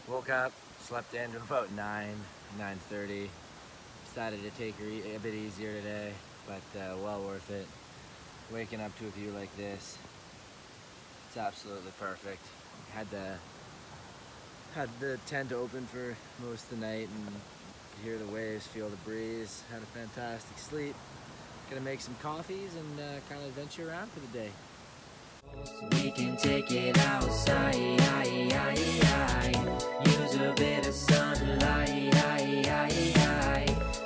Woke up, slept in to about 9:30. Decided to take it a bit easier today, but well worth it. Waking up to a view like this, it's absolutely perfect. Had the tent open for most of the night and could hear the waves, feel the breeze. Had a fantastic sleep. Gonna make some coffees and kind of venture around for the day. We can take it outside, use a bit of sunlight,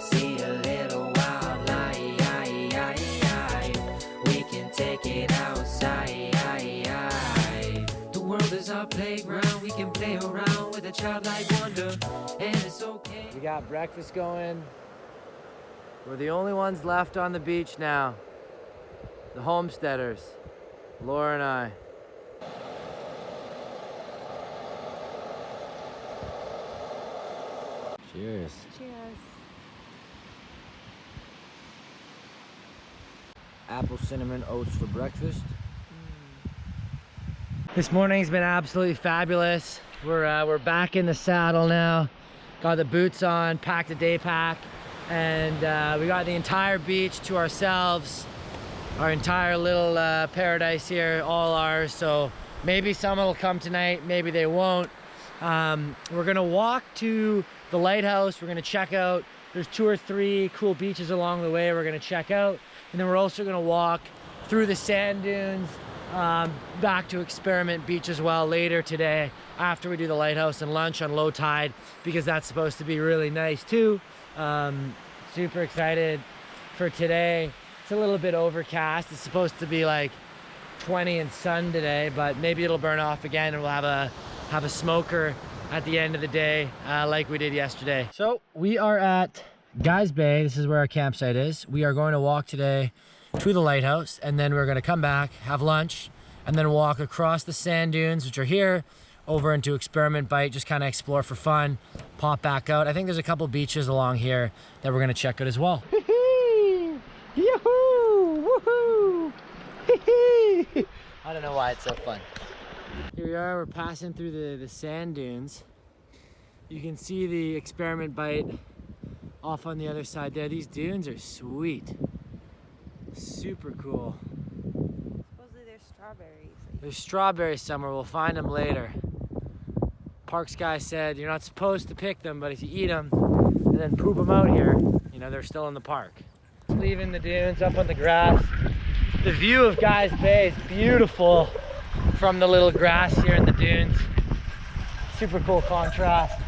see a little wildlife. We can take it outside. The world is our playground, we can play around with a childlike wonder, and it's okay. We got breakfast going. We're the only ones left on the beach now. The homesteaders. Laura and I. Cheers. Cheers. Apple cinnamon oats for breakfast. This morning's been absolutely fabulous. We're back in the saddle now. Got the boots on, packed a day pack, and we got the entire beach to ourselves. Our entire little paradise here, all ours. So maybe someone will come tonight, maybe they won't. We're gonna walk to the lighthouse. We're gonna check out, there's 2 or 3 cool beaches along the way we're gonna check out. And then we're also gonna walk through the sand dunes, back to Experiment Beach as well later today after we do the lighthouse and lunch on low tide, because that's supposed to be really nice too. Super excited for today. It's a little bit overcast. It's supposed to be like 20 and sun today, but maybe it'll burn off again and we'll have a smoker at the end of the day, like we did yesterday. So we are at Guise Bay. This is where our campsite is. We are going to walk today to the lighthouse, and then we're going to come back, have lunch, and then walk across the sand dunes, which are here, over into Experiment Bite, just kind of explore for fun, pop back out. I think there's a couple beaches along here that we're going to check out as well. Yahoo! Woohoo! I don't know why it's so fun. Here we are, we're passing through the sand dunes. You can see the Experiment Bite off on the other side there. These dunes are sweet. Super cool. Supposedly there's strawberries. There's strawberries somewhere, we'll find them later. Parks guy said you're not supposed to pick them, but if you eat them and then poop them out here, you know, they're still in the park. Leaving the dunes up on the grass. The view of Guise Bay is beautiful from the little grass here in the dunes. Super cool contrast.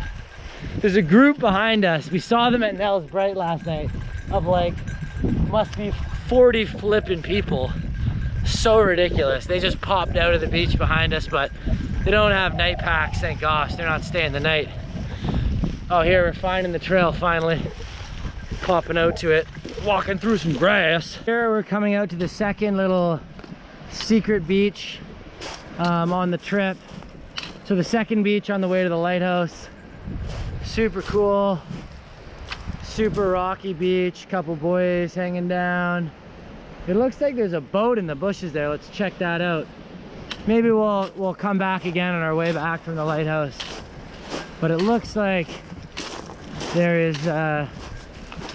There's a group behind us. We saw them at Nell's Bright last night of like, must be 40 flipping people. So ridiculous. They just popped out of the beach behind us, but they don't have night packs, thank gosh. They're not staying the night. Oh, here we're finding the trail finally. Popping out to it, walking through some grass. Here we're coming out to the second little secret beach on the trip. So the second beach on the way to the lighthouse. Super cool, super rocky beach, couple boys hanging down. It looks like there's a boat in the bushes there. Let's check that out. Maybe we'll come back again on our way back from the lighthouse. But it looks like there is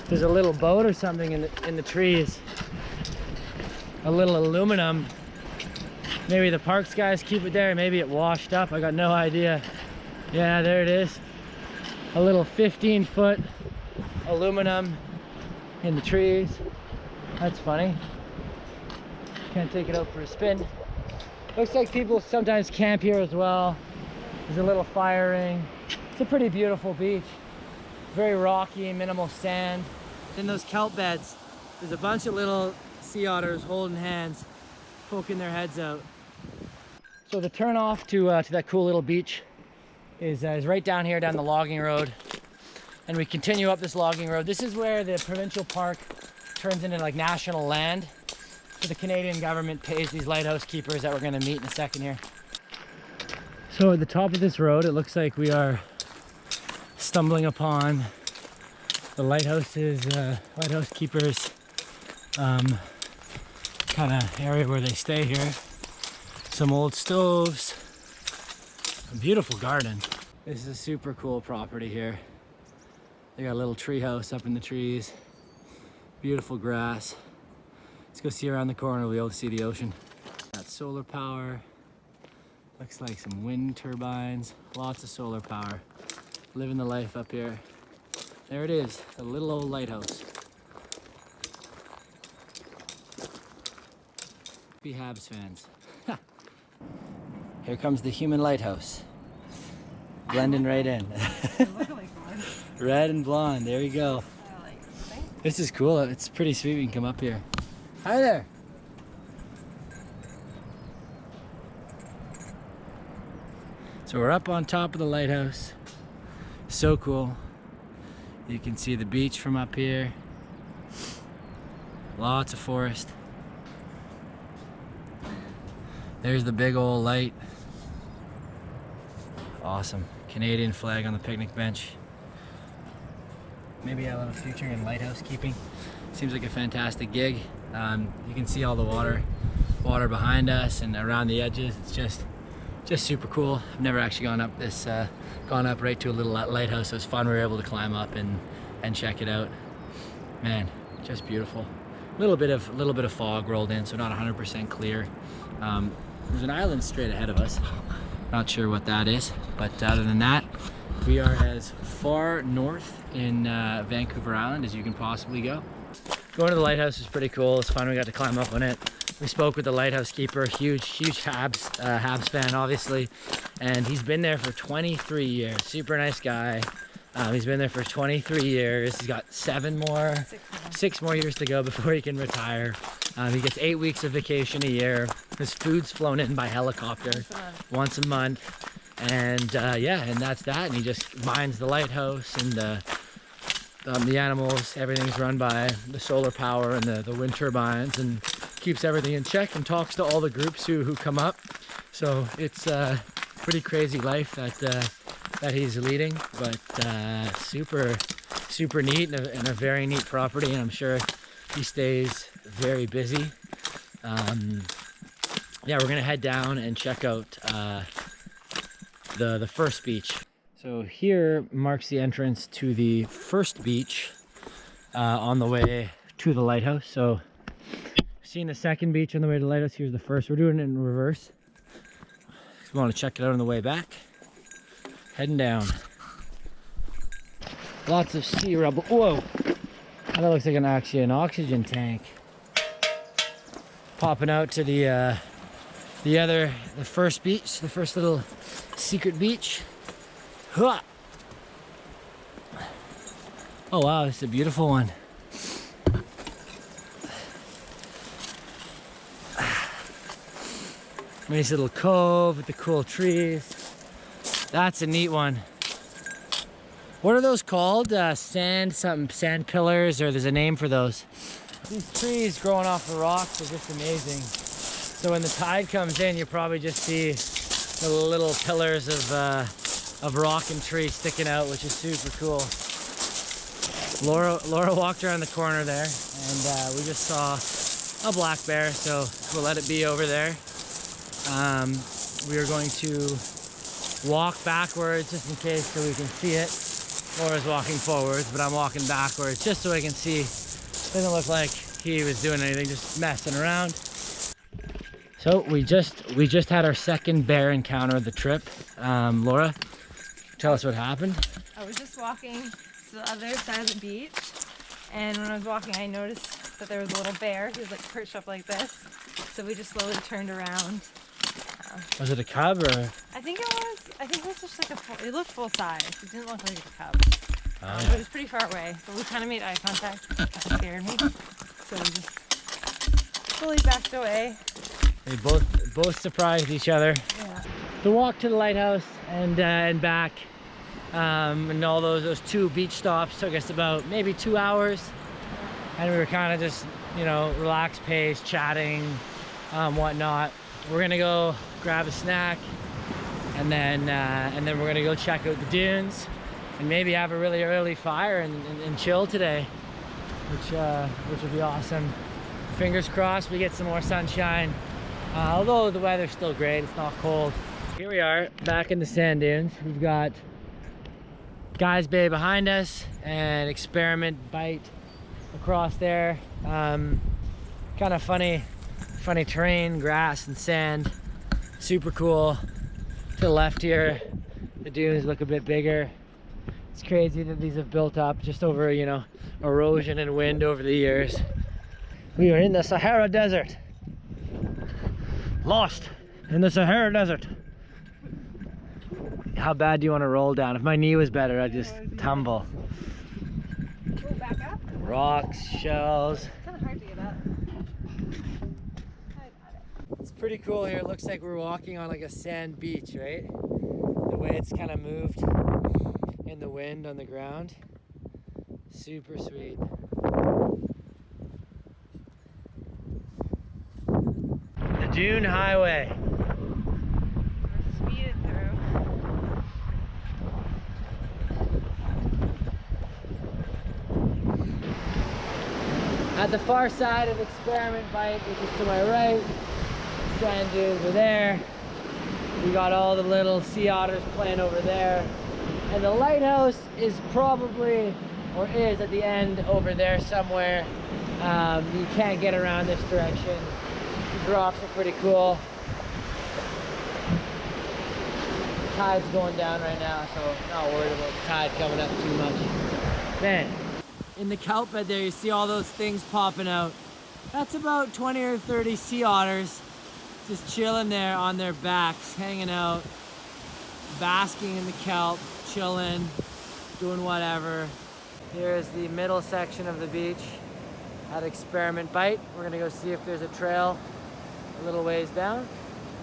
there's a little boat or something in the trees. A little aluminum. Maybe the parks guys keep it there. Maybe it washed up. I got no idea. Yeah, there it is. A little 15-foot aluminum in the trees. That's funny. Can't take it out for a spin. Looks like people sometimes camp here as well. There's a little fire ring. It's a pretty beautiful beach. Very rocky, minimal sand. In those kelp beds, there's a bunch of little sea otters holding hands, poking their heads out. So the turn off to that cool little beach is right down here, down the logging road. And we continue up this logging road. This is where the provincial park turns into like national land. So the Canadian government pays these lighthouse keepers that we're gonna meet in a second here. So at the top of this road, it looks like we are stumbling upon the lighthouse keepers kind of area where they stay here. Some old stoves, a beautiful garden. This is a super cool property here. They got a little tree house up in the trees. Beautiful grass. Let's go see around the corner, we'll be able to see the ocean. Got solar power. Looks like some wind turbines. Lots of solar power. Living the life up here. There it is, the little old lighthouse. Be Habs fans. Here comes the human lighthouse. Blending right in. Red and blonde, there we go. This is cool, it's pretty sweet we can come up here. Hi there. So we're up on top of the lighthouse. So cool. You can see the beach from up here. Lots of forest. There's the big old light. Awesome. Canadian flag on the picnic bench. Maybe I'll have a future in lighthouse keeping. Seems like a fantastic gig. You can see all the water behind us and around the edges. It's just super cool. I've never actually gone up right to a little lighthouse. So it's fun. We were able to climb up and check it out. Man, just beautiful. A little bit of fog rolled in, so not 100% clear. There's an island straight ahead of us. Not sure what that is, but other than that, we are as far north in Vancouver Island as you can possibly go. Going to the lighthouse was pretty cool. It's fun. We got to climb up on it. We spoke with the lighthouse keeper, huge Habs fan, obviously, and he's been there for 23 years. Super nice guy. He's been there for 23 years. He's got 6 more years to go before he can retire. He gets 8 weeks of vacation a year. His food's flown in by helicopter once a month. And yeah, and that's that. And he just minds the lighthouse and the animals. Everything's run by the solar power and the wind turbines, and keeps everything in check and talks to all the groups who come up. So it's a pretty crazy life that he's leading, but super neat and a very neat property, and I'm sure he stays very busy. Yeah, we're gonna head down and check out the first beach. So here marks the entrance to the first beach on the way to the lighthouse. So seeing the second beach on the way to the lighthouse, here's the first. We're doing it in reverse. We want to check it out on the way back. Heading down. Lots of sea rubble. Whoa! That looks like actually an oxygen tank. Popping out to the first beach, the first little secret beach. Huh. Oh wow, it's a beautiful one. Nice little cove with the cool trees. That's a neat one. What are those called? Sand pillars, or there's a name for those. These trees growing off the rocks are just amazing. So when the tide comes in, you probably just see the little pillars of rock and tree sticking out, which is super cool. Laura walked around the corner there, and we just saw a black bear, so we'll let it be over there. We are going to walk backwards just in case so we can see it. Laura's walking forwards, but I'm walking backwards just so I can see. Doesn't look like he was doing anything, just messing around. So we just had our second bear encounter of the trip. Laura, tell us what happened. I was just walking to the other side of the beach, and when I was walking, I noticed that there was a little bear. He was like perched up like this, so we just slowly turned around. Was it a cub or? I think it was just like it looked full size. It didn't look like a cub. Oh, But it was pretty far away, but we kind of made eye contact. That scared me, so we just slowly backed away. They both surprised each other. Yeah. The walk to the lighthouse and back, and all those 2 beach stops took us about maybe 2 hours, and we were kind of just, relaxed pace, chatting, whatnot. We're gonna go grab a snack, and then we're gonna go check out the dunes, and maybe have a really early fire and chill today, which would be awesome. Fingers crossed we get some more sunshine. Although the weather's still great, it's not cold. Here we are, back in the sand dunes. We've got Guise Bay behind us and experiment bite across there. Kind of funny terrain, grass and sand. Super cool. To the left here, the dunes look a bit bigger. It's crazy that these have built up just over, you know, erosion and wind over the years. We are in the Sahara Desert. Lost in the Sahara Desert. How bad do you want to roll down? If my knee was better, I'd just tumble. Go back up. Rocks, shells. It's kind of hard to get up. It's pretty cool here. It looks like we're walking on like a sand beach, right? The way it's kind of moved in the wind on the ground. Super sweet. The Dune Highway. We're speeding through. At the far side of Experiment Bite, which is to my right, sand dunes are there. We got all the little sea otters playing over there. And the lighthouse is probably, or is at the end over there somewhere. You can't get around this direction. These rocks are pretty cool. The tide's going down right now, so I'm not worried about the tide coming up too much. Man, in the kelp bed there, you see all those things popping out. That's about 20 or 30 sea otters just chilling there on their backs, hanging out, basking in the kelp, chilling, doing whatever. Here's the middle section of the beach at Experiment Bite. We're gonna go see if there's a trail a little ways down.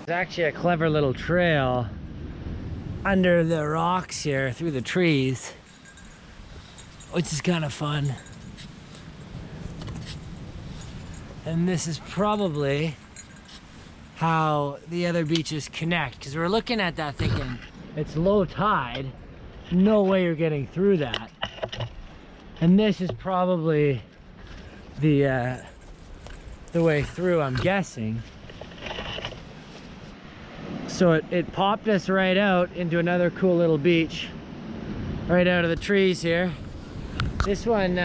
There's actually a clever little trail under the rocks here through the trees, which is kind of fun. And this is probably how the other beaches connect, because we're looking at that thinking it's low tide, no way you're getting through that. And this is probably the way through, I'm guessing. So it popped us right out into another cool little beach right out of the trees here. This one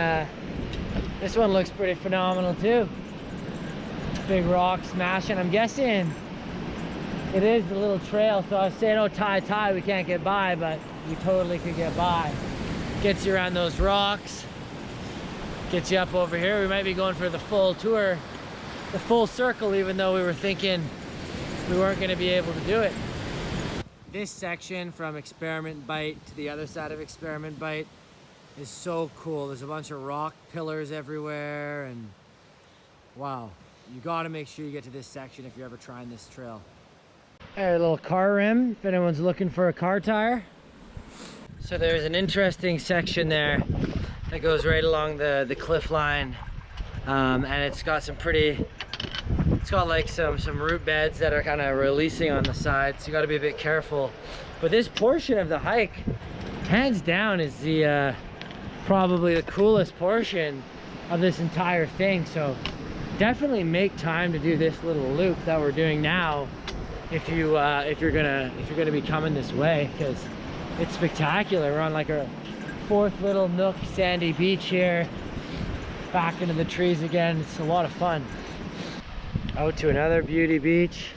looks pretty phenomenal too. Big rock smashing. I'm guessing it is the little trail. So I was saying, oh, tide, we can't get by, but we totally could get by. Gets you around those rocks. Gets you up over here. We might be going for the full tour, the full circle, even though we were thinking we weren't going to be able to do it. This section from Experiment Bite to the other side of Experiment Bite is so cool. There's a bunch of rock pillars everywhere, and wow. You gotta make sure you get to this section if you're ever trying this trail. All right, a little car rim, if anyone's looking for a car tire. So there's an interesting section there that goes right along the cliff line. And it's got some it's got like some root beds that are kind of releasing on the side. So you gotta be a bit careful. But this portion of the hike, hands down, is the probably the coolest portion of this entire thing. So definitely make time to do this little loop that we're doing now if you're gonna be coming this way, because it's spectacular. We're on like a fourth little nook sandy beach here, back into the trees again. It's a lot of fun. Out to another beauty beach.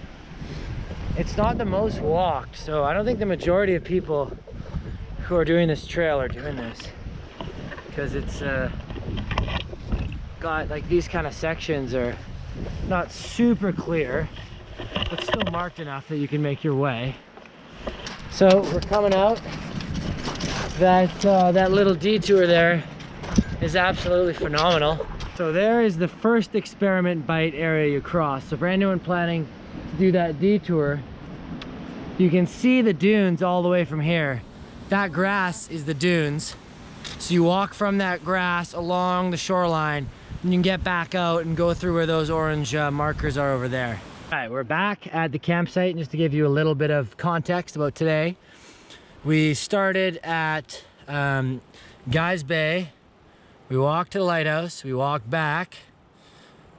It's not the most walked, so I don't think the majority of people who are doing this trail are doing this, because it's got like these kind of sections are not super clear, but still marked enough that you can make your way. So we're coming out. That little detour there is absolutely phenomenal. So there is the first Experiment Bite area you cross. So for anyone planning to do that detour, you can see the dunes all the way from here. That grass is the dunes. So you walk from that grass along the shoreline, and you can get back out and go through where those orange markers are over there. All right, we're back at the campsite, and just to give you a little bit of context about today, we started at Guise Bay. We walked to the lighthouse, we walked back,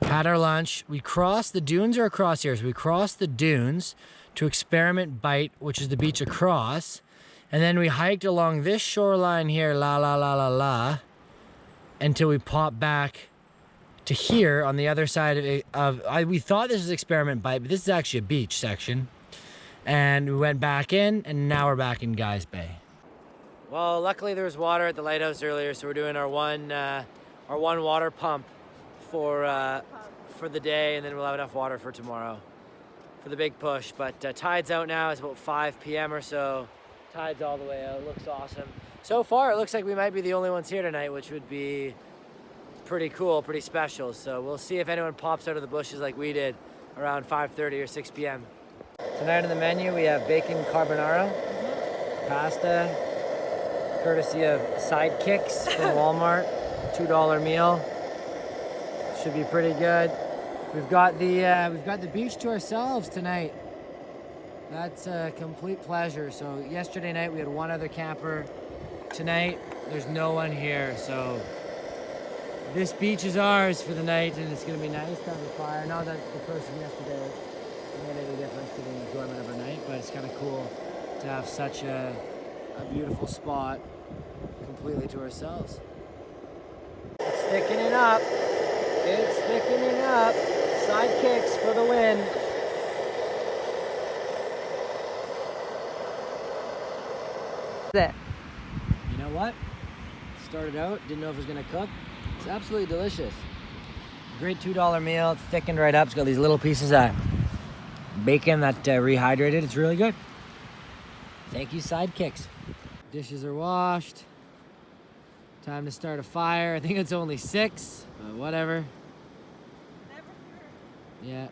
had our lunch, we crossed the dunes are across here, so we crossed the dunes to Experiment Bite, which is the beach across, And then we hiked along this shoreline here, la la la la la, until we popped back to here on the other side we thought this was Experiment Bight, but this is actually a beach section. And we went back in, and now we're back in Guise Bay. Well, luckily there was water at the lighthouse earlier, so we're doing our one water pump for the day, and then we'll have enough water for tomorrow for the big push. But tide's out now. It's about 5 p.m. or so. Tide's all the way out. It looks awesome. So far, it looks like we might be the only ones here tonight, which would be pretty cool, pretty special. So we'll see if anyone pops out of the bushes like we did around 5:30 or 6 p.m. Tonight on the menu, we have bacon carbonara, pasta, courtesy of Sidekicks from Walmart, $2 meal. Should be pretty good. We've got the beach to ourselves tonight. That's a complete pleasure. So yesterday night we had one other camper. Tonight there's no one here, so this beach is ours for the night, and it's gonna be nice to have a fire. Not that the person yesterday made any difference to the enjoyment of our night, but it's kind of cool to have such a beautiful spot completely to ourselves. It's thickening up. It's thickening up. Sidekicks for the win. That. You know what? Started out, didn't know if it was gonna cook. It's absolutely delicious. Great $2 meal. It's thickened right up. It's got these little pieces of bacon that rehydrated. It's really good. Thank you, Sidekicks. Dishes are washed. Time to start a fire. I think it's only 6, but whatever. Yeah.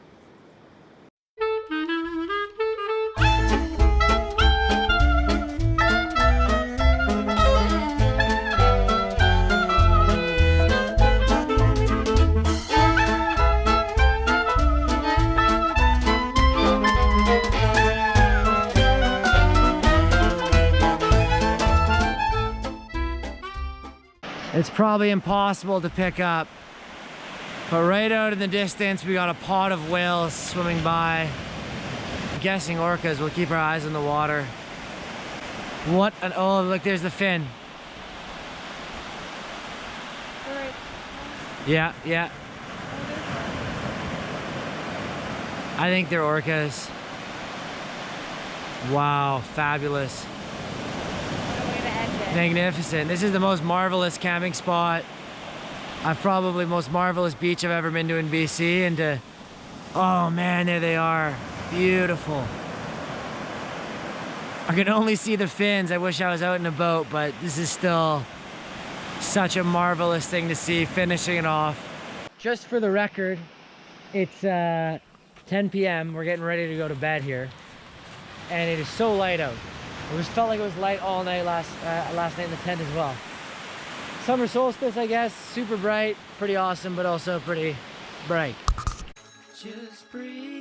It's probably impossible to pick up, but right out in the distance we got a pod of whales swimming by. I'm guessing orcas. We'll keep our eyes on the water. What an, oh look, there's the fin. Alright. Yeah, yeah. I think they're orcas. Wow, fabulous. Magnificent. This is the most marvelous camping spot. Probably most marvelous beach I've ever been to in BC, and oh man, there they are. Beautiful. I can only see the fins. I wish I was out in a boat, but this is still such a marvelous thing to see, finishing it off. Just for the record, it's 10 p.m. We're getting ready to go to bed here, and it is so light out. It just felt like it was light all night last night in the tent as well. Summer solstice, I guess, super bright, pretty awesome, but also pretty bright. Just breathe.